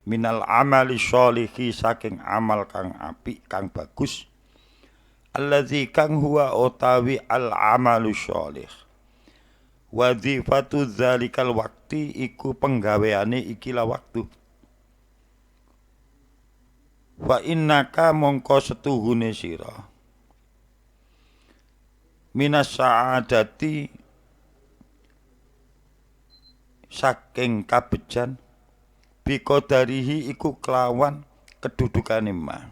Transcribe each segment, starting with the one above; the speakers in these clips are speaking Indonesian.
minal amali sholihi saking amal kang apik kang bagus, allazi kang huwa utawi al amalu sholih, wadzifatu dzalikal wakti iku penggaweane ikilah waktu. Wa innaka mongko setuhune sira minas sa'adati saking kabejan biqadarihi iku kelawan kedudukane ma.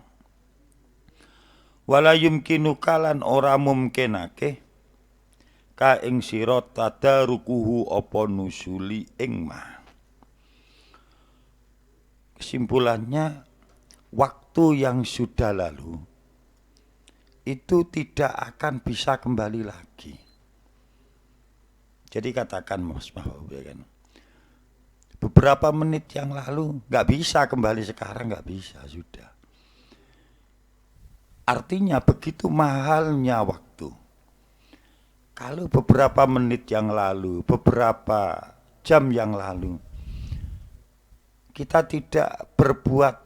Wala yumkinu kalan ora mumkinake ka ing sira tadarukuhu apa nusuli ing ma. Kesimpulannya, waktu yang sudah lalu itu tidak akan bisa kembali lagi. Jadi katakan Mas Mahfud ya kan, beberapa menit yang lalu nggak bisa kembali sekarang, nggak bisa, sudah. Artinya begitu mahalnya waktu. Kalau beberapa menit yang lalu, beberapa jam yang lalu kita tidak berbuat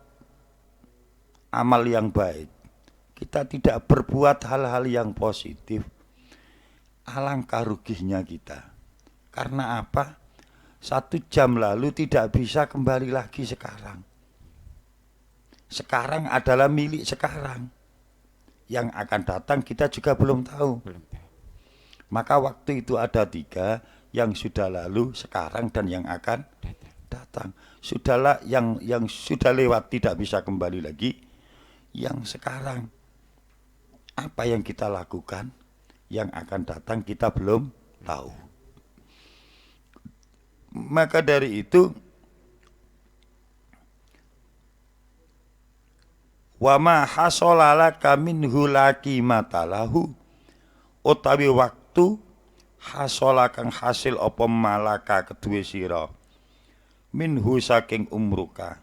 amal yang baik, kita tidak berbuat hal-hal yang positif, alangkah ruginya kita. Karena apa? 1 jam lalu tidak bisa kembali lagi sekarang. Sekarang adalah milik sekarang. Yang akan datang kita juga belum tahu. Maka waktu itu ada 3, yang sudah lalu, sekarang, dan yang akan datang. Sudahlah, yang sudah lewat tidak bisa kembali lagi. Yang sekarang, apa yang kita lakukan, yang akan datang kita belum tahu. Maka dari itu, wa ma hasolalaka minhu laki matalahu, utawi waktu hasolakang hasil apa malaka kedue sira minhu saking umruka,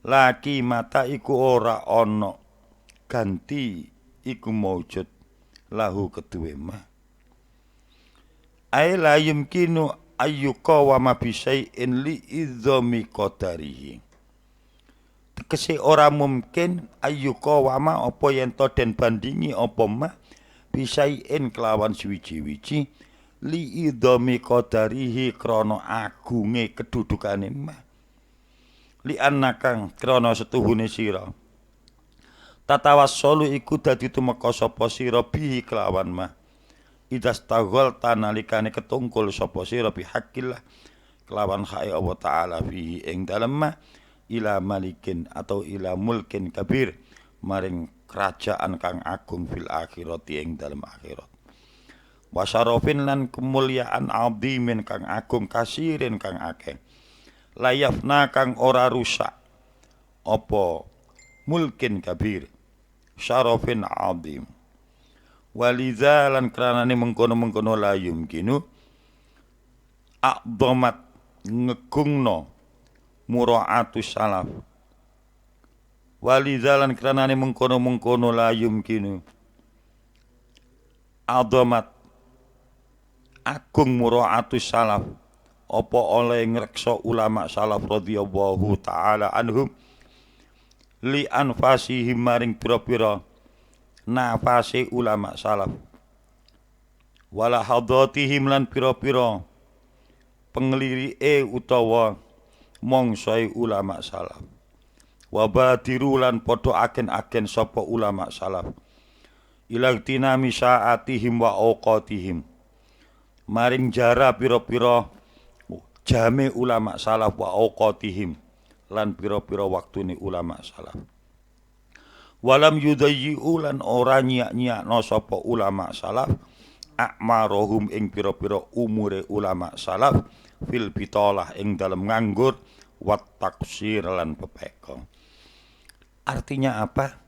laki mata iku ora ono ganti iku maujud lahu kedue mah. Ai la yumkinu ayyuka wa ma bisyai'in li idzami qadarihi. Tegese ora mungkin ayyuka wa ma apa yen to den bandingi apa mah bisyai'in kelawan suwiji-wiji li idzami qadarihi krana agunge kedudukane mah. Li annakang krana setuhune sira tatawassulu iku dadi tumeka sapa sira bihi kelawan mah. Idas taghol tanalikane ketungkul sapa sira bihaqqillah kelawan hae Allah taala fihi ing dalem mah ila malikin atau ila mulkin kabir maring kerajaan kang agung fil akhirati ing dalem akhirat. Wasyarofin lan kemuliaan azimin kang agung kasirin kang akeh. Layafna kang ora rusak apa mulkin kabir syarofin azim. Waliza lan kranane mengkono-mengkono la yumkinu a'dhamat ngegungno mura'atu salaf. Waliza lan kranane mengkono-mengkono la yumkinu a'dhamat agung mura'atu salaf apa oleh ngreksa ulama salaf radhiyallahu taala anhum li anfasihim maring pira-pira nafase ulama salaf, wala hadatihim lan pira-pira penglirike utawa mongsoe ulama salaf, wa badiru lan padha agen-agen sapa ulama salaf ila tinami saatihim wa awqatihim maring jara pira-pira jame ulama salaf wa awqatihim lan pira-pira waktune ulama salaf. Walam yudayyi'u lan ora nyiak-nyiakno sapa ulama salaf a'marohum ing pira-pira umure ulama salaf fil bitalah ing dalem nganggur wat taksir lan pepeko. Artinya apa?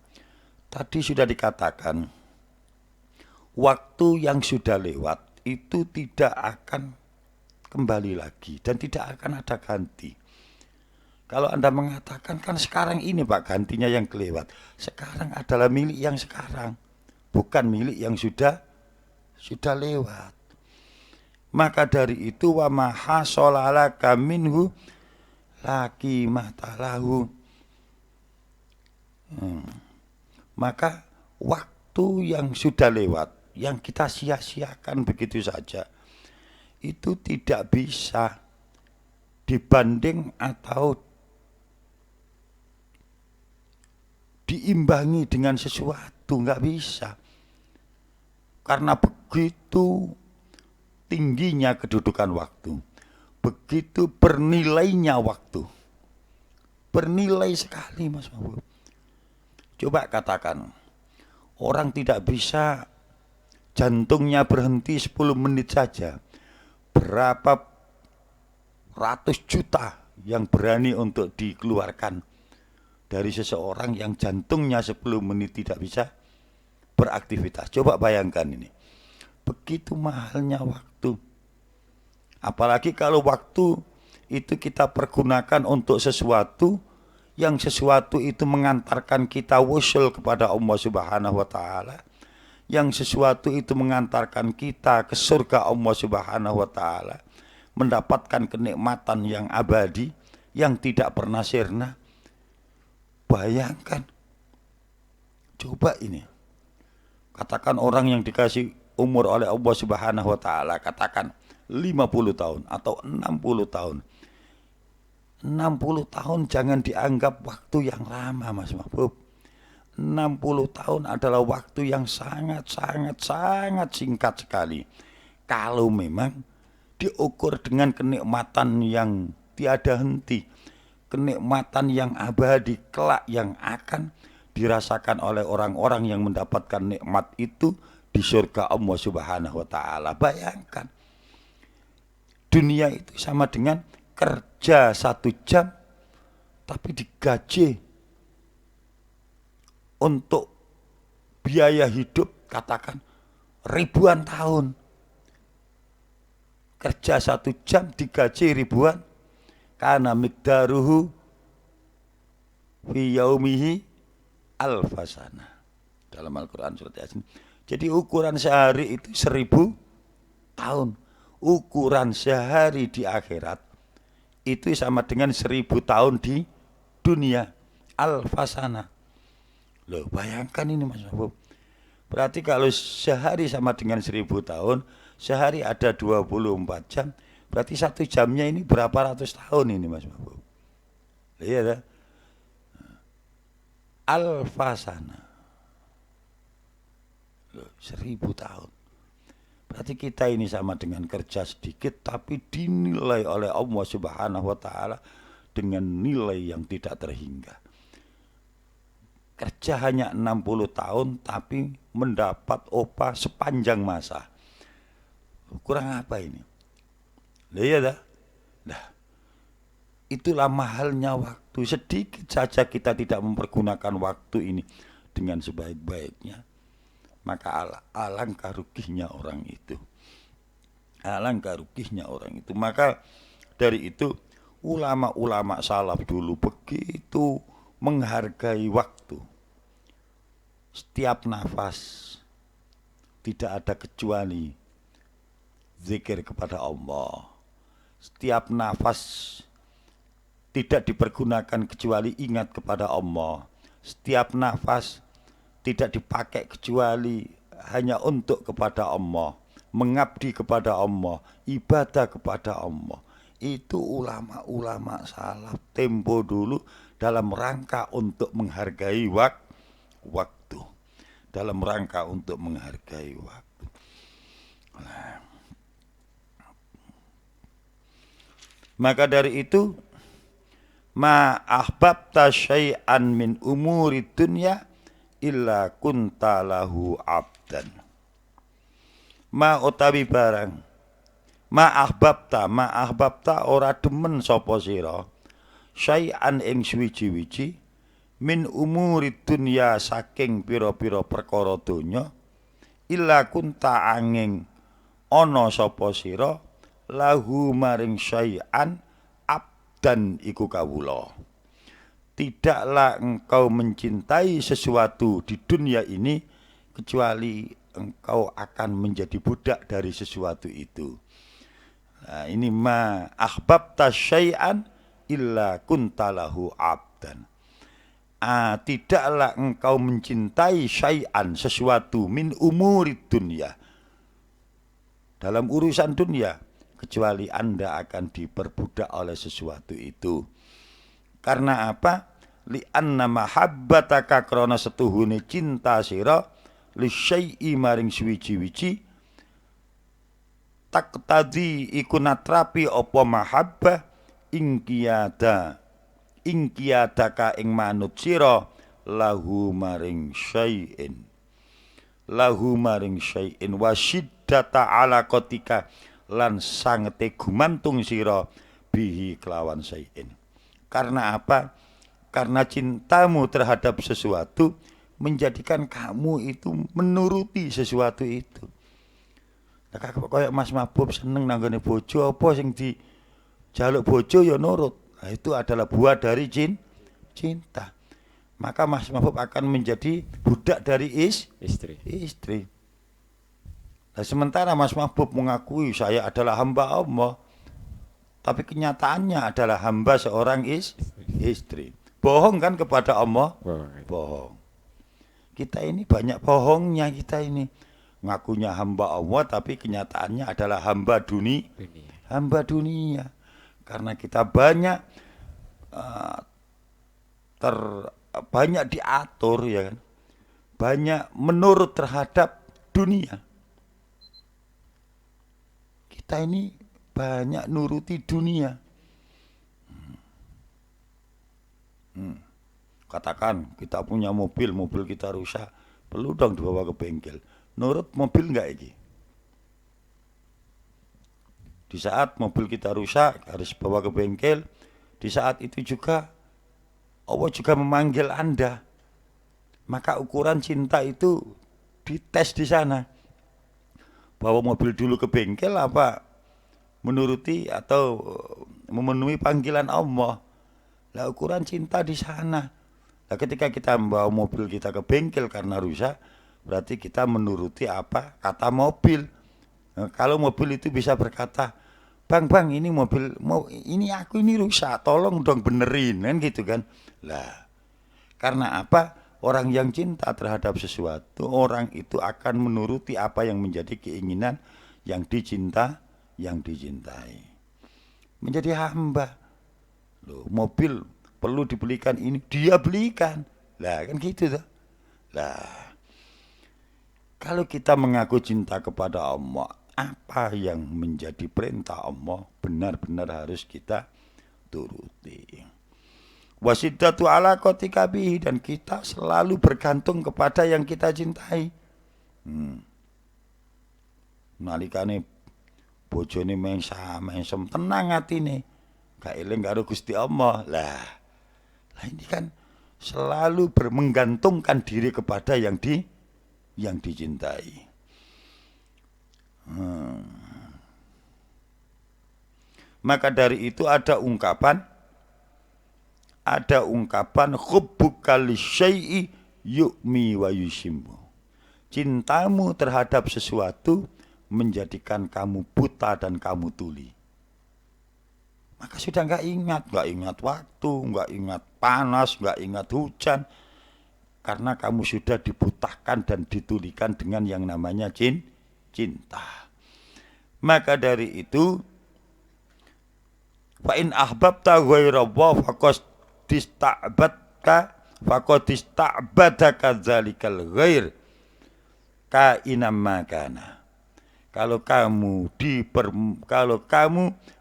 Tadi sudah dikatakan waktu yang sudah lewat itu tidak akan kembali lagi dan tidak akan ada ganti. Kalau Anda mengatakan kan sekarang ini Pak gantinya yang kelewat. Sekarang adalah milik yang sekarang, bukan milik yang sudah lewat. Maka dari itu wa ma hasolalaka minhu laki matalahu. Maka waktu yang sudah lewat, yang kita sia-siakan begitu saja, itu tidak bisa dibanding atau diimbangi dengan sesuatu, nggak bisa. Karena begitu tingginya kedudukan waktu, begitu bernilainya waktu, bernilai sekali Mas Mahbub. Coba katakan, orang tidak bisa jantungnya berhenti 10 menit saja. Berapa ratus juta yang berani untuk dikeluarkan dari seseorang yang jantungnya 10 menit tidak bisa beraktivitas. Coba bayangkan ini. Begitu mahalnya waktu. Apalagi kalau waktu itu kita pergunakan untuk sesuatu, yang sesuatu itu mengantarkan kita wusul kepada Allah Subhanahu wa taala, yang sesuatu itu mengantarkan kita ke surga Allah Subhanahu wa taala, mendapatkan kenikmatan yang abadi yang tidak pernah sirna. Bayangkan, coba ini, katakan orang yang dikasih umur oleh Allah Subhanahu wa taala, katakan 50 tahun atau 60 tahun. 60 tahun jangan dianggap waktu yang lama Mas Mahbub. 60 tahun adalah waktu yang sangat singkat sekali. Kalau memang diukur dengan kenikmatan yang tiada henti, kenikmatan yang abadi kelak yang akan dirasakan oleh orang-orang yang mendapatkan nikmat itu di surga Allah Subhanahu wa taala. Bayangkan, dunia itu sama dengan kerja 1 jam tapi digaji untuk biaya hidup katakan ribuan tahun. Kerja 1 jam digaji ribuan, karena miqdaruhu fi yaumihi alfasana. Dalam Al-Quran surat Yasin. Jadi ukuran sehari itu 1000 tahun. Ukuran sehari di akhirat itu sama dengan 1000 tahun di dunia. Alfasana. Loh, bayangkan ini Mas Mahbub. Berarti kalau sehari sama dengan 1000 tahun, sehari ada 24 jam, berarti 1 jamnya ini berapa ratus tahun ini Mas Mahbub. Iya dah. Alfasana. Loh, 1000 tahun. Berarti kita ini sama dengan kerja sedikit tapi dinilai oleh Allah Subhanahu wa taala dengan nilai yang tidak terhingga. Kerja hanya 60 tahun tapi mendapat upah sepanjang masa. Kurang apa ini? Lah iya dah. Nah, itulah mahalnya waktu. Sedikit saja kita tidak mempergunakan waktu ini dengan sebaik-baiknya, maka alangkah ruginya orang itu. Alangkah ruginya orang itu. Maka dari itu ulama-ulama salaf dulu begitu menghargai waktu. Setiap nafas tidak ada kecuali zikir kepada Allah. Setiap nafas tidak dipergunakan kecuali ingat kepada Allah. Setiap nafas tidak dipakai kecuali hanya untuk kepada Allah, mengabdi kepada Allah, ibadah kepada Allah. Itu ulama-ulama salaf tempo dulu dalam rangka untuk menghargai waktu. Dalam rangka untuk menghargai waktu. Nah. Maka dari itu, ma ahbabta syai'an min umuri dunya illa kunta lahu abdan. Ma utawi barang, ma ahbabta ora demen sapa sira syai'an ing suwiji-wiji min umuri dunya saking pira-pira perkara donya illa kunta angin ana sapa sira lahu maring syai'an abdan iku kawula. Tidaklah engkau mencintai sesuatu di dunia ini kecuali engkau akan menjadi budak dari sesuatu itu. Nah, ini ma ahbabta syai'an illa kuntalahu abdan. Tidaklah engkau mencintai syai'an, sesuatu, min umurid dunia, dalam urusan dunia, kecuali Anda akan diperbudak oleh sesuatu itu. Karena apa? Li'anna mahabbataka, krana setuhune cinta sira li syai'i maring suwiji-wiji, taqtadi iku natrapi apa mahabbah ingkiyadaka ing manut sira lahu maring syai'in wa syiddata alaqatika, lan sangete gumantung sira bihi kelawan syai'in. Karena apa? Karena cintamu terhadap sesuatu menjadikan kamu itu menuruti sesuatu itu. Nah, kayak Mas Mahbub seneng nanggone bojo, apa sing dijaluk bojo ya nurut. Nah, itu adalah buah dari cinta. Maka Mas Mahbub akan menjadi budak dari istri. Nah, sementara Mas Mahbub mengakui saya adalah hamba Allah, tapi kenyataannya adalah hamba seorang istri. Bohong kan kepada Allah? Bohong. Kita ini banyak bohongnya kita ini. Ngakunya hamba Allah tapi kenyataannya adalah hamba dunia. Karena kita banyak banyak diatur, ya kan, banyak menurut terhadap dunia. Kita ini banyak nuruti dunia. Katakan kita punya mobil kita rusak, perlu dong dibawa ke bengkel. Nurut mobil enggak iki? Di saat mobil kita rusak harus bawa ke bengkel, di saat itu juga Allah juga memanggil Anda. Maka ukuran cinta itu dites di sana. Bawa mobil dulu ke bengkel apa menuruti atau memenuhi panggilan Allah. Lah ukuran cinta di sana. Nah, ketika kita membawa mobil kita ke bengkel karena rusak, berarti kita menuruti apa kata mobil. Nah, kalau mobil itu bisa berkata, bang ini mobil ini aku ini rusak, tolong dong benerin, kan gitu kan. Lah karena apa? Orang yang cinta terhadap sesuatu, orang itu akan menuruti apa yang menjadi keinginan yang dicintai. Menjadi hamba. Loh, mobil perlu dibelikan ini, dia belikan. Lah kan gitu tuh. Lah kalau kita mengaku cinta kepada Allah, apa yang menjadi perintah Allah benar-benar harus kita turuti. Wasiddatu ala qatika bihi, dan kita selalu bergantung kepada yang kita cintai. Nalikane bojone mengsem tenang atine, gak eling karo Gusti Allah. Lah ini kan selalu menggantungkan diri kepada yang dicintai. Maka dari itu ada ungkapan hubbuka lisyai'i yu'mi wa yushimmu. Cintamu terhadap sesuatu menjadikan kamu buta dan kamu tuli. Maka sudah enggak ingat waktu, enggak ingat panas, enggak ingat hujan. Karena kamu sudah dibutahkan dan ditulikan dengan yang namanya cinta. Maka dari itu, fa in ahbabta ghaira Allah faqad ista'badaka dzalikal ghair kainam makana. Kalau kamu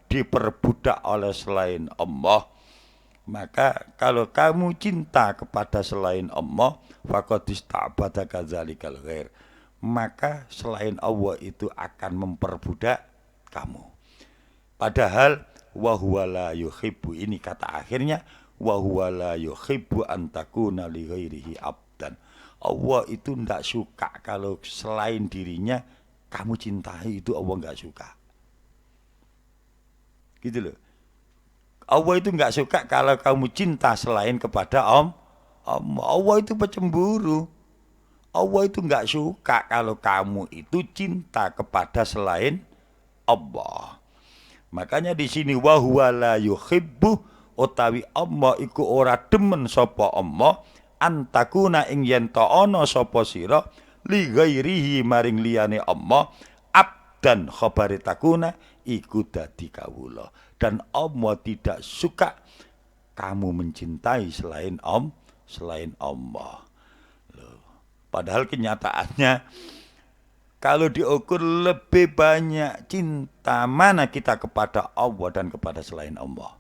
diperbudak oleh selain Allah, maka kalau kamu cinta kepada selain Allah, faqad ista'badaka dzalikal ghair, maka selain Allah itu akan memperbudak kamu. Padahal wa huwa la yuhibbu, ini kata akhirnya, wa huwa la yuhibbu an takuna li ghairihi abdan. Allah itu tidak suka kalau selain dirinya kamu cintai, itu Allah enggak suka. Gitu loh. Allah itu enggak suka kalau kamu cinta selain kepada Allah itu pecemburu. Allah itu enggak suka kalau kamu itu cinta kepada selain Allah. Makanya di sini wa huwa la yuhibbu utawi Allah iku ora demen sapa Allah antakuna ing yen ta ana sapa sira li ghairihi maring liyane Allah abdan khabari takuna iku dadi kawula. Dan Allah tidak suka kamu mencintai selain Allah. Loh. Padahal kenyataannya kalau diukur lebih banyak cinta mana kita kepada Allah dan kepada selain Allah.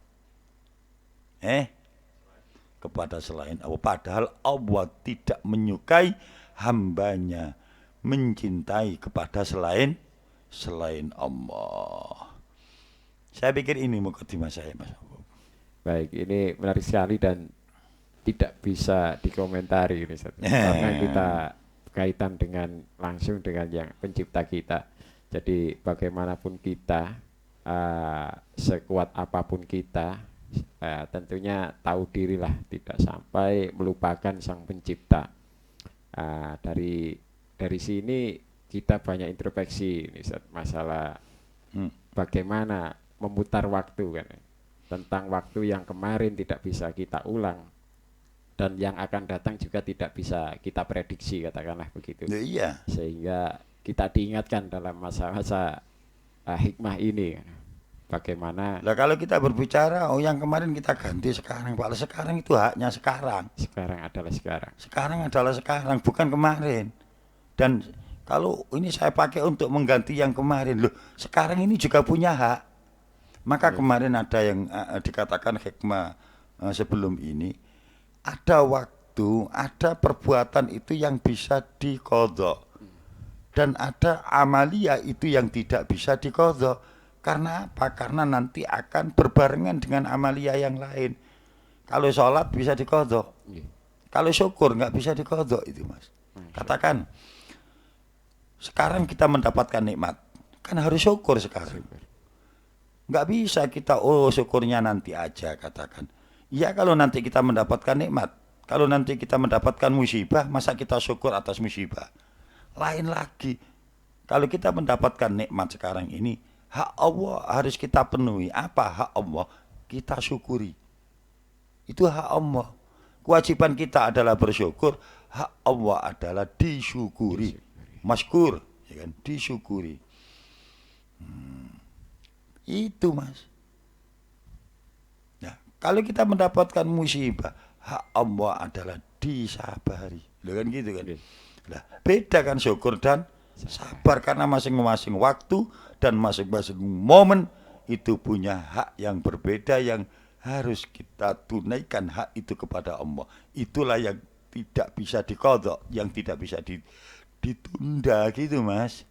Kepada selain Allah. Padahal Allah tidak menyukai hambanya mencintai kepada selain Allah. Saya pikir ini mukadimah saya, Mas. Baik, ini menarik sekali dan tidak bisa dikomentari ini, karena kita kaitan dengan langsung dengan yang pencipta kita. Jadi bagaimanapun kita, sekuat apapun kita, tentunya tahu dirilah, tidak sampai melupakan sang pencipta. Dari sini kita banyak introspeksi ini, masalah bagaimana memutar waktu kan, tentang waktu yang kemarin tidak bisa kita ulang dan yang akan datang juga tidak bisa kita prediksi, katakanlah begitu. Iya. Sehingga kita diingatkan dalam masa-masa hikmah ini bagaimana. Nah kalau kita berbicara yang kemarin kita ganti sekarang, Pak, sekarang itu haknya sekarang. Sekarang adalah sekarang. Sekarang adalah sekarang, bukan kemarin. Dan kalau ini saya pakai untuk mengganti yang kemarin, loh, sekarang ini juga punya hak. Maka kemarin ada yang dikatakan hikmah sebelum ini, ada waktu, ada perbuatan itu yang bisa diqadha. Dan ada amalia itu yang tidak bisa diqadha. Karena apa? Karena nanti akan berbarengan dengan amalia yang lain. Kalau sholat bisa diqadha. Kalau syukur nggak bisa diqadha itu, Mas. Katakan, sekarang kita mendapatkan nikmat, kan harus syukur sekarang. Nggak bisa kita, syukurnya nanti aja, katakan. Ya kalau nanti kita mendapatkan nikmat, kalau nanti kita mendapatkan musibah, masa kita syukur atas musibah? Lain lagi. Kalau kita mendapatkan nikmat sekarang ini, hak Allah harus kita penuhi. Apa hak Allah? Kita syukuri. Itu hak Allah. Kewajiban kita adalah bersyukur, hak Allah adalah disyukuri. Maskur, ya kan? Disyukuri. Itu, Mas. Nah, kalau kita mendapatkan musibah, hak Allah adalah disabari. Loh kan gitu kan? Nah, beda kan syukur dan sabar, karena masing-masing waktu dan masing-masing momen itu punya hak yang berbeda yang harus kita tunaikan hak itu kepada Allah. Itulah yang tidak bisa diqadha, yang tidak bisa ditunda gitu, Mas.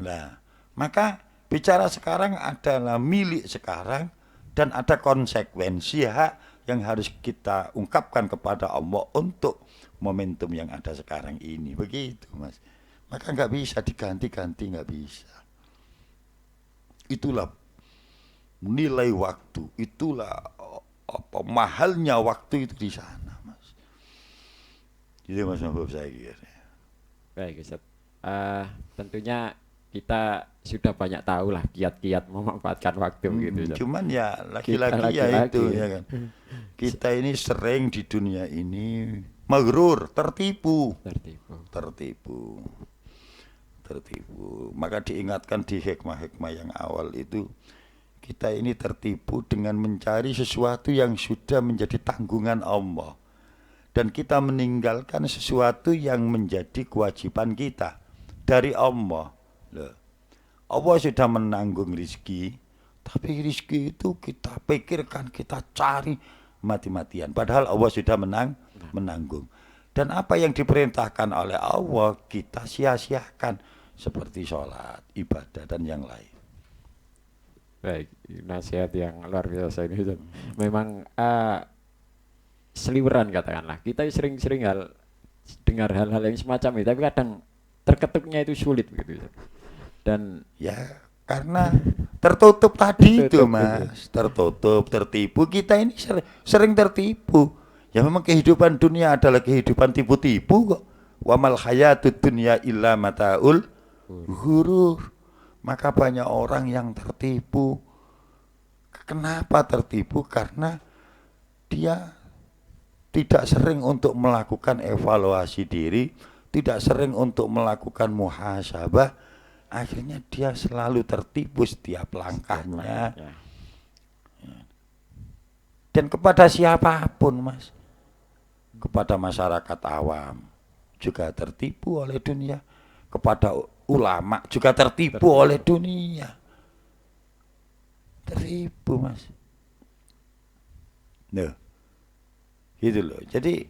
Nah, maka bicara sekarang adalah milik sekarang dan ada konsekuensi hak yang harus kita ungkapkan kepada Allah untuk momentum yang ada sekarang ini. Begitu, Mas. Maka nggak bisa diganti-ganti, nggak bisa. Itulah nilai waktu, itulah mahalnya waktu itu di sana, Mas. Jadi Mas Mahbub saya kira. Baik, Ustaz. Tentunya kita sudah banyak tahu lah kiat-kiat memanfaatkan waktu gitu. Cuman ya lagi-lagi ya itu ya kan. Kita ini sering di dunia ini maghrur, tertipu. Maka diingatkan di hikmah-hikmah yang awal itu, kita ini tertipu dengan mencari sesuatu yang sudah menjadi tanggungan Allah. Dan kita meninggalkan sesuatu yang menjadi kewajiban kita dari Allah. Loh, Allah sudah menanggung rizki, tapi rizki itu kita pikirkan, kita cari mati-matian. Padahal Allah sudah menanggung. Dan apa yang diperintahkan oleh Allah kita sia-siakan, seperti sholat, ibadah, dan yang lain. Baik, nasihat yang luar biasa ini. Memang seliweran katakanlah. Kita sering-sering dengar hal-hal yang semacam itu, tapi kadang terketuknya itu sulit begitu. Dan ya karena tertutup tadi itu, Mas. Tertutup, tertipu. Kita ini sering tertipu. Ya memang kehidupan dunia adalah kehidupan tipu-tipu kok. Wa mal hayatud dunya illa mataul ghurur. Maka banyak orang yang tertipu. Kenapa tertipu? Karena dia tidak sering untuk melakukan evaluasi diri, tidak sering untuk melakukan muhasabah, akhirnya dia selalu tertipu setiap langkahnya. Ya. Dan kepada siapapun, Mas, kepada masyarakat awam juga tertipu oleh dunia, kepada ulama juga tertipu oleh dunia. Tertipu, Mas. Nah, gitu loh. Jadi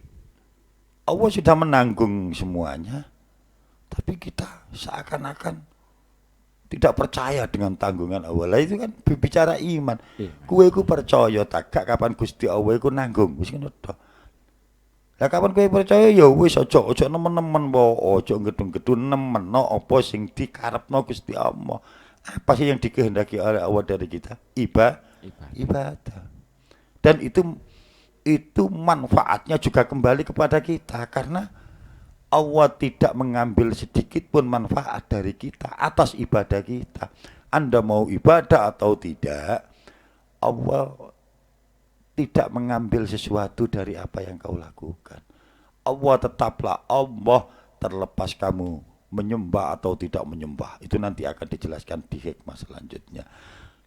Allah sudah menanggung semuanya, tapi kita seakan-akan tidak percaya dengan tanggungan Allah. Lah itu kan bicara iman. Iya. Kue ku percaya tak gak kapan Gusti Allah iku nanggung. Wis ngono tok. Lah kapan kue percaya ya wis aja nemen-nemen wae, aja gedung-gedung nemen apa sing dikarepno Gusti Allah. Apa sih yang dikehendaki oleh Allah dari kita? Ibadah. Dan itu manfaatnya juga kembali kepada kita, karena Allah tidak mengambil sedikit pun manfaat dari kita atas ibadah kita. Anda mau ibadah atau tidak, Allah tidak mengambil sesuatu dari apa yang kau lakukan. Allah tetaplah Allah, terlepas kamu menyembah atau tidak menyembah. Itu nanti akan dijelaskan di hikmah selanjutnya.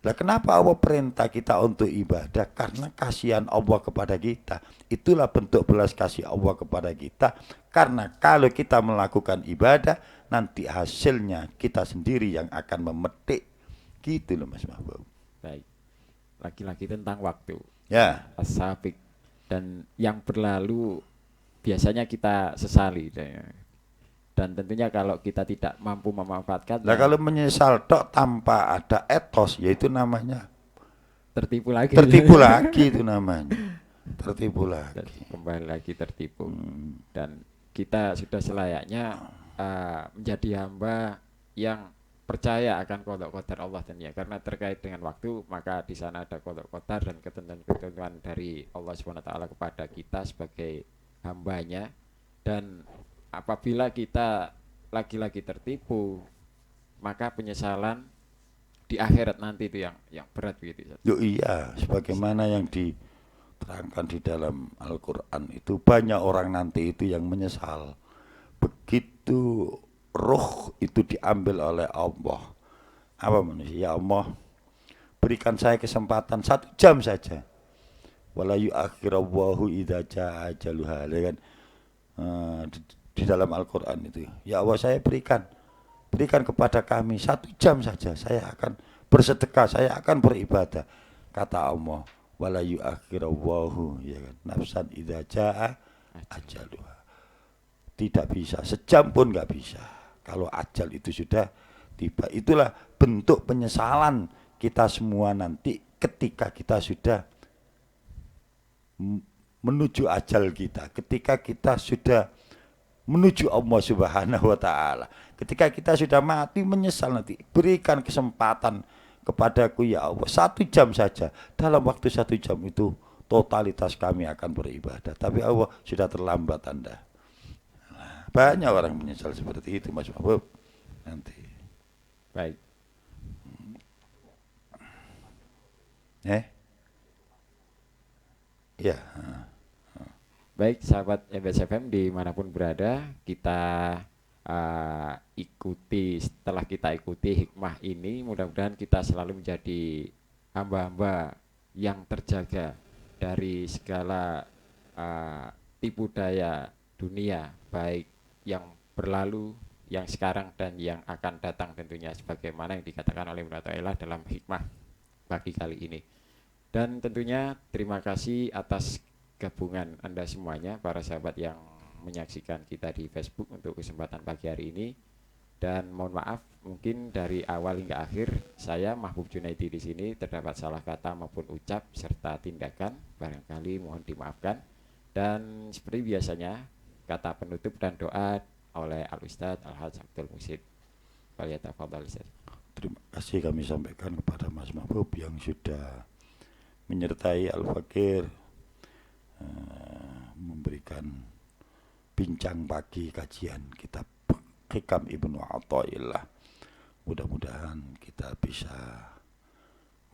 Lah kenapa Allah perintah kita untuk ibadah? Karena kasihan Allah kepada kita. Itulah bentuk belas kasih Allah kepada kita. Karena kalau kita melakukan ibadah, nanti hasilnya kita sendiri yang akan memetik. Gitu loh Mas Mahbub. Baik. Lagi-lagi tentang waktu. Ya. As-sabiq. Dan yang berlalu biasanya kita sesali. Dan tentunya kalau kita tidak mampu memanfaatkan, Nah kalau menyesal tok tanpa ada etos, yaitu namanya tertipu lagi. tertipu lagi itu namanya. Tertipu Dan lagi. kembali lagi tertipu. Dan kita sudah selayaknya menjadi hamba yang percaya akan qada qadar Allah tentunya. Karena terkait dengan waktu, maka di sana ada qada qadar dan ketentuan-ketentuan dari Allah SWT kepada kita sebagai hambanya. Dan apabila kita lagi-lagi tertipu, maka penyesalan di akhirat nanti itu yang berat begitu. Yo iya, sebagaimana yang diterangkan di dalam Al-Qur'an itu, banyak orang nanti itu yang menyesal. Begitu roh itu diambil oleh Allah. Apa manusia? Ya Allah, berikan saya kesempatan 1 jam saja. Wala yu'akhirallahu idza jaa ajaluha, kan? Di dalam Al-Qur'an itu. Ya Allah, saya berikan kepada kami 1 jam saja, saya akan bersedekah, saya akan beribadah. Kata Allah, wala yu'akhirallahu, ya kan, nafsan idza jaa ajaluha. Tidak bisa, sejam pun nggak bisa kalau ajal itu sudah tiba. Itulah bentuk penyesalan kita semua nanti ketika kita sudah menuju ajal kita, ketika kita sudah menuju Allah Subhanahu wa Ta'ala, ketika kita sudah mati menyesal nanti. Berikan kesempatan kepadaku ya Allah 1 jam saja. Dalam waktu 1 jam itu totalitas kami akan beribadah, tapi Allah sudah terlambat Anda. Nah, banyak orang menyesal seperti itu Mas Mahbub nanti. Baik. Ya. Baik sahabat MBS FM dimanapun berada, kita setelah kita ikuti hikmah ini, mudah-mudahan kita selalu menjadi hamba-hamba yang terjaga dari segala tipu daya dunia, baik yang berlalu, yang sekarang, dan yang akan datang tentunya, sebagaimana yang dikatakan oleh Allah Ta'ala dalam hikmah pagi kali ini. Dan tentunya terima kasih atas gabungan Anda semuanya, para sahabat yang menyaksikan kita di Facebook untuk kesempatan pagi hari ini. Dan mohon maaf, mungkin dari awal hingga akhir saya Mahbub Junaidi di sini terdapat salah kata maupun ucap serta tindakan, barangkali mohon dimaafkan. Dan seperti biasanya, kata penutup dan doa oleh Al-Ustadz Al-Hajj Abdul Musid. Falyatafadhal Ustaz. Terima kasih kami sampaikan kepada Mas Mahbub yang sudah menyertai Al-Fakir, memberikan bincang pagi kajian kitab Hikam Ibnu Athaillah. Mudah-mudahan kita bisa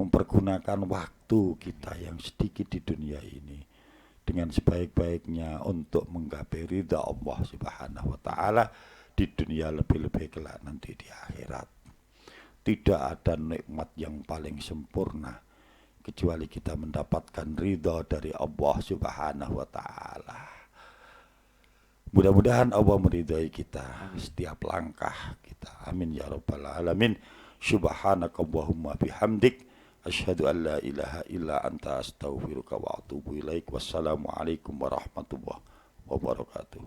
mempergunakan waktu kita yang sedikit di dunia ini dengan sebaik-baiknya untuk menggapai ridha Allah Subhanahu wa taala di dunia, lebih-lebih kelak nanti di akhirat. Tidak ada nikmat yang paling sempurna kecuali kita mendapatkan ridha dari Allah Subhanahu wa taala. Mudah-mudahan Allah meridai kita setiap langkah kita. Amin ya rabbal alamin. Subhanakallahumma bihamdik asyhadu an la ilaha illa anta astaghfiruka wa atubu ilaik. Wassalamualaikum warahmatullahi wabarakatuh.